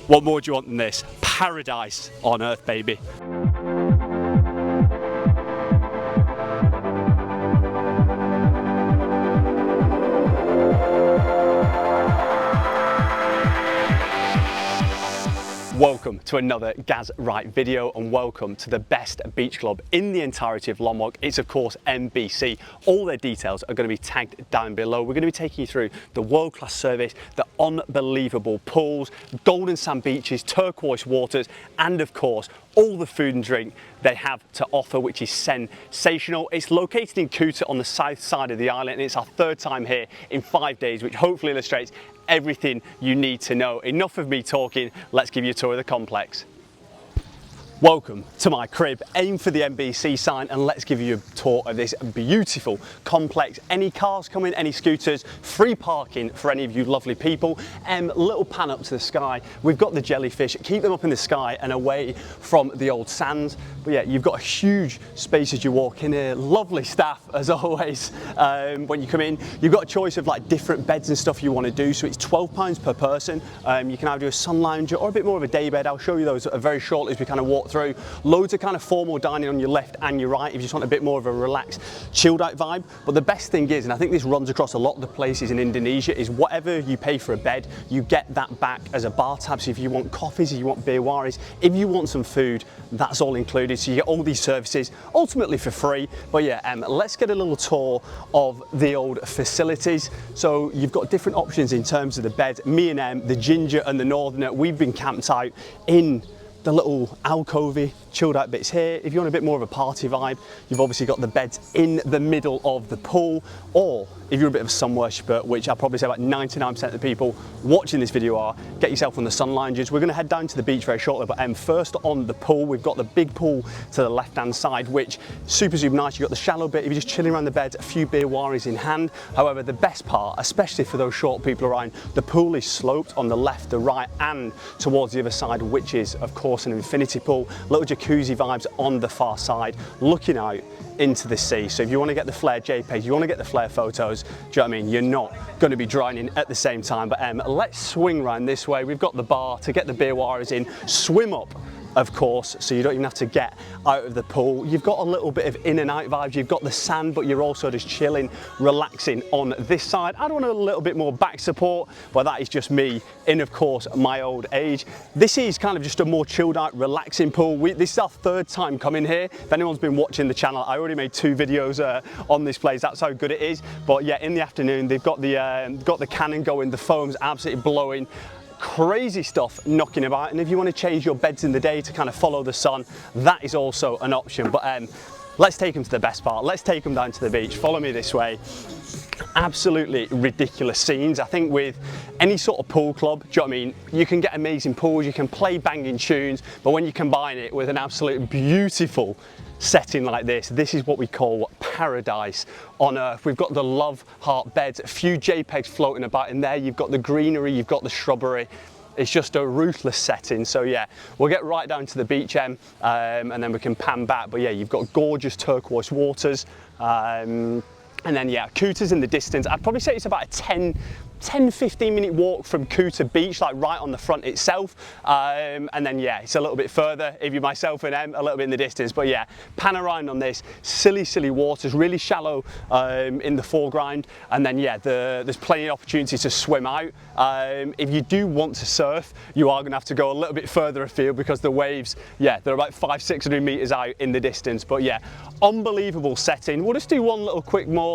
What more do you want than this? Paradise on earth, baby. Welcome to another Gaz Right video and welcome to the best beach club in the entirety of Lombok. It's of course MBC. All their details are going to be tagged down below. We're going to be taking you through the world-class service, the unbelievable pools, golden sand beaches, turquoise waters, and of course all the food and drink they have to offer, which is sensational. It's located in Kuta on the south side of the island, and it's our third time here in 5 days, which hopefully illustrates everything you need to know. Enough of me talking, let's give you a tour of the complex. Welcome to my crib. Aim for the MBC sign and let's give you a tour of this beautiful complex. Any cars coming, any scooters, free parking for any of you lovely people. Little pan up to the sky. We've got the jellyfish, keep them up in the sky and away from the old sands. But yeah, you've got a huge space as you walk in here. Lovely staff as always. When you come in, you've got a choice of like different beds and stuff you want to do. So it's £12 per person. You can either do a sun lounger or a bit more of a day bed. I'll show you those very shortly as we kind of walk through. Loads of kind of formal dining on your left and your right if you just want a bit more of a relaxed, chilled out vibe. But the best thing is, and I think this runs across a lot of the places in Indonesia, is whatever you pay for a bed, you get that back as a bar tab. So if you want coffees, if you want beer waris, if you want some food, that's all included. So you get all these services ultimately for free. But yeah, let's get a little tour of the old facilities. So you've got different options in terms of the beds. Me and the Ginger and the Northerner, we've been camped out in the little alcovey, chilled out bits here. If you want a bit more of a party vibe, you've obviously got the beds in the middle of the pool, or if you're a bit of a sun worshipper, which I'll probably say about 99% of the people watching this video are, get yourself on the sun lounges. We're going to head down to the beach very shortly, but first on the pool, we've got the big pool to the left-hand side, which super nice. You've got the shallow bit, if you're just chilling around the beds, a few beer waris in hand. However, the best part, especially for those short people around, the pool is sloped on the left, the right, and towards the other side, which is, of course, an infinity pool. Little jacuzzi vibes on the far side, looking out into the sea. So if you want to get the flare JPEGs, you want to get the flare photos, do you know what I mean? You're not going to be drowning at the same time. But let's swing around this way. We've got the bar to get the beer waris in, swim up, of course, so you don't even have to get out of the pool. You've got a little bit of in and out vibes. You've got the sand, but you're also just chilling, relaxing on this side. I want a little bit more back support, but that is just me in, of course, my old age. This is kind of just a more chilled out, relaxing pool. This is our third time coming here. If anyone's been watching the channel, I already made 2 videos on this place. That's how good it is. But yeah, in the afternoon, they've got the cannon going. The foam's absolutely blowing. Crazy stuff knocking about, and if you want to change your beds in the day to kind of follow the sun, that is also an option. But let's take them to the best part. Let's take them down to the beach. Follow me this way. Absolutely ridiculous scenes. I think with any sort of pool club, do you know what I mean, you can get amazing pools, you can play banging tunes, but when you combine it with an absolute beautiful setting like this is what we call paradise on earth. We've got the love heart beds, a few JPEGs floating about in there. You've got the greenery, you've got the shrubbery. It's just a ruthless setting. So yeah, we'll get right down to the beach and then we can pan back. But yeah, you've got gorgeous turquoise waters. And then yeah, Kuta's in the distance. I'd probably say it's about a 10-15 minute walk from Kuta Beach, like right on the front itself. And then yeah, it's a little bit further if you're myself and a little bit in the distance. But yeah, pan around on this, silly waters, really shallow in the foreground. And then yeah, there's plenty of opportunities to swim out. If you do want to surf, you are gonna have to go a little bit further afield because the waves, yeah, they're about 500-600 meters out in the distance. But yeah, unbelievable setting. We'll just do one little quick more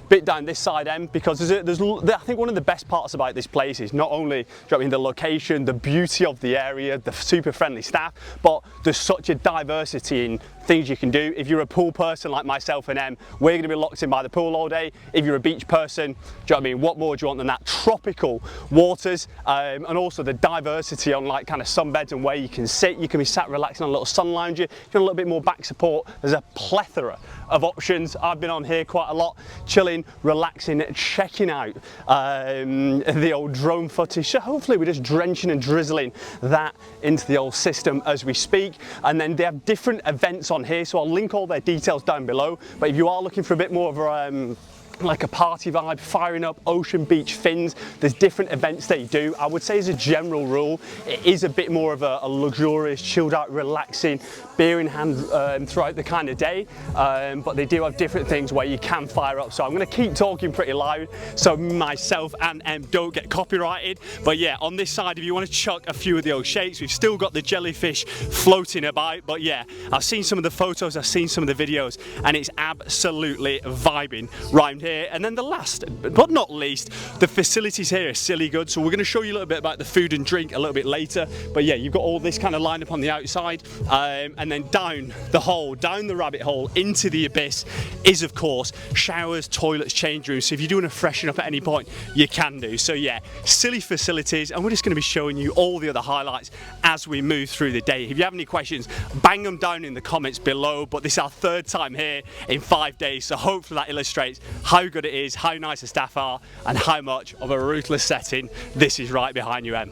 bit down this side end, because I think one of the best parts about this place is not only, do you know what I mean, the location, the beauty of the area, the super friendly staff, but there's such a diversity in things you can do. If you're a pool person like myself and we're going to be locked in by the pool all day. If you're a beach person, do you know what I mean, what more do you want than that? Tropical waters, and also the diversity on like kind of sunbeds and where you can sit. You can be sat relaxing on a little sun lounger. If you want a little bit more back support, there's a plethora of options. I've been on here quite a lot, chilling, relaxing, checking out the old drone footage. So hopefully we're just drenching and drizzling that into the old system as we speak. And then they have different events on here, so I'll link all their details down below. But if you are looking for a bit more of like a party vibe, firing up Ocean Beach Fins. There's different events they do. I would say as a general rule, it is a bit more of a luxurious, chilled out, relaxing, beer in hand throughout the kind of day. But they do have different things where you can fire up. So I'm gonna keep talking pretty loud so myself and Em don't get copyrighted. But yeah, on this side, if you wanna chuck a few of the old shakes, we've still got the jellyfish floating about. But yeah, I've seen some of the photos, I've seen some of the videos, and it's absolutely vibing right here. And then the last but not least, the facilities here are silly good, so we're going to show you a little bit about the food and drink a little bit later. But yeah, you've got all this kind of lined up on the outside, and then down the rabbit hole into the abyss is of course showers, toilets, change rooms. So if you do want to freshen up at any point, you can do. So yeah, silly facilities, and we're just going to be showing you all the other highlights as we move through the day. If you have any questions, bang them down in the comments below. But this is our third time here in 5 days, so hopefully that illustrates how good it is, how nice the staff are, and how much of a ruthless setting this is right behind you, Em.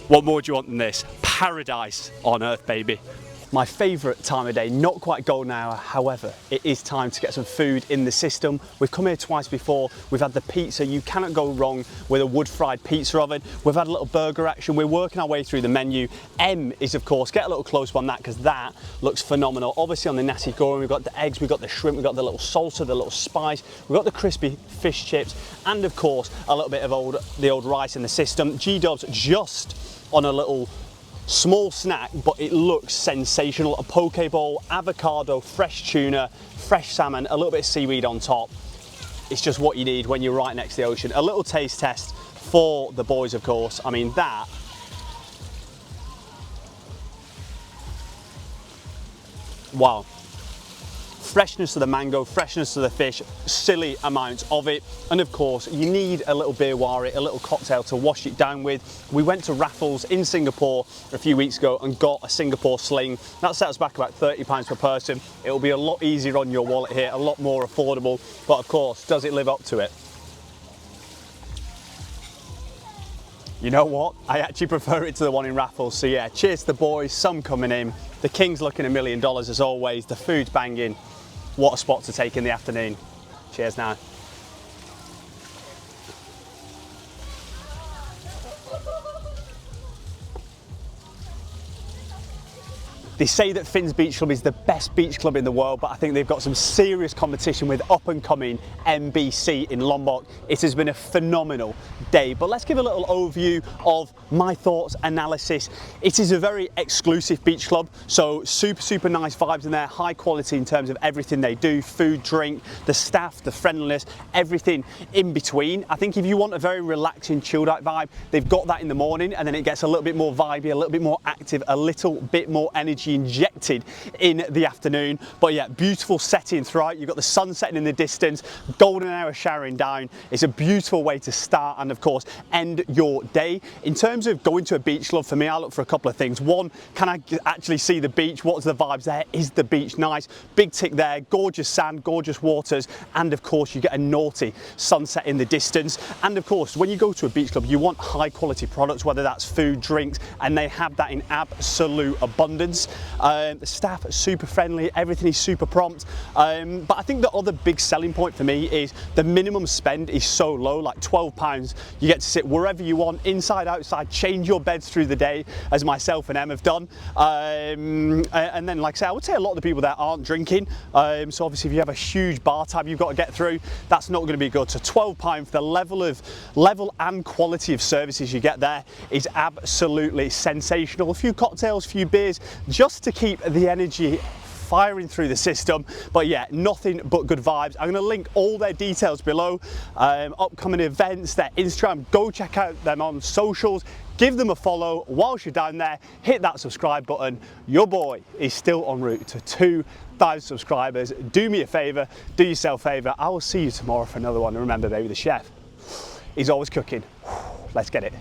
What more do you want than this? Paradise on earth, baby. My favourite time of day, not quite golden hour, however, it is time to get some food in the system. We've come here twice before, we've had the pizza, you cannot go wrong with a wood-fried pizza oven. We've had a little burger action, we're working our way through the menu. Em is, of course, get a little close on that because that looks phenomenal. Obviously on the nasi goreng, we've got the eggs, we've got the shrimp, we've got the little salsa, the little spice, we've got the crispy fish chips, and of course, a little bit of the old rice in the system. G-Dub's just on a little small snack, but it looks sensational. A poke bowl, avocado, fresh tuna, fresh salmon, a little bit of seaweed on top. It's just what you need when you're right next to the ocean. A little taste test for the boys, of course. I mean, that, wow. Freshness of the mango, freshness of the fish, silly amounts of it. And of course, you need a little beer wari, a little cocktail to wash it down with. We went to Raffles in Singapore a few weeks ago and got a Singapore sling. That set us back about £30 per person. It'll be a lot easier on your wallet here, a lot more affordable. But of course, does it live up to it? You know what? I actually prefer it to the one in Raffles. So yeah, cheers to the boys, some coming in. The King's looking $1 million as always. The food's banging. What a spot to take in the afternoon. Cheers now. They say that Fins Beach Club is the best beach club in the world, but I think they've got some serious competition with up and coming MBC in Lombok. It has been a phenomenal day, but let's give a little overview of my thoughts, analysis. It is a very exclusive beach club, so super nice vibes in there, high quality in terms of everything they do, food, drink, the staff, the friendliness, everything in between. I think if you want a very relaxing, chilled out vibe, they've got that in the morning, and then it gets a little bit more vibey, a little bit more active, a little bit more energy injected in the afternoon. But yeah, beautiful setting throughout. You've got the sun setting in the distance, golden hour showering down. It's a beautiful way to start and of course end your day. In terms of going to a beach club, for me, I look for a couple of things. One, can I actually see the beach? What's the vibes there? Is the beach nice? Big tick there, gorgeous sand, gorgeous waters, and of course you get a naughty sunset in the distance. And of course, when you go to a beach club, you want high quality products, whether that's food, drinks, and they have that in absolute abundance. The staff are super friendly, everything is super prompt. But I think the other big selling point for me is the minimum spend is so low, like £12. You get to sit wherever you want, inside, outside, change your beds through the day, as myself and Em have done. And then, like I say, I would say a lot of the people there aren't drinking. So obviously if you have a huge bar tab you've got to get through, that's not going to be good. So £12 for the level and quality of services you get there is absolutely sensational. A few cocktails, a few beers, just to keep the energy firing through the system. But yeah, nothing but good vibes. I'm going to link all their details below, upcoming events, their Instagram. Go check out them on socials, give them a follow. Whilst you're down there, hit that subscribe button. Your boy is still en route to 2,000 subscribers. Do me a favor, do yourself a favor. I will see you tomorrow for another one. And remember, baby, the chef is always cooking. Let's get it.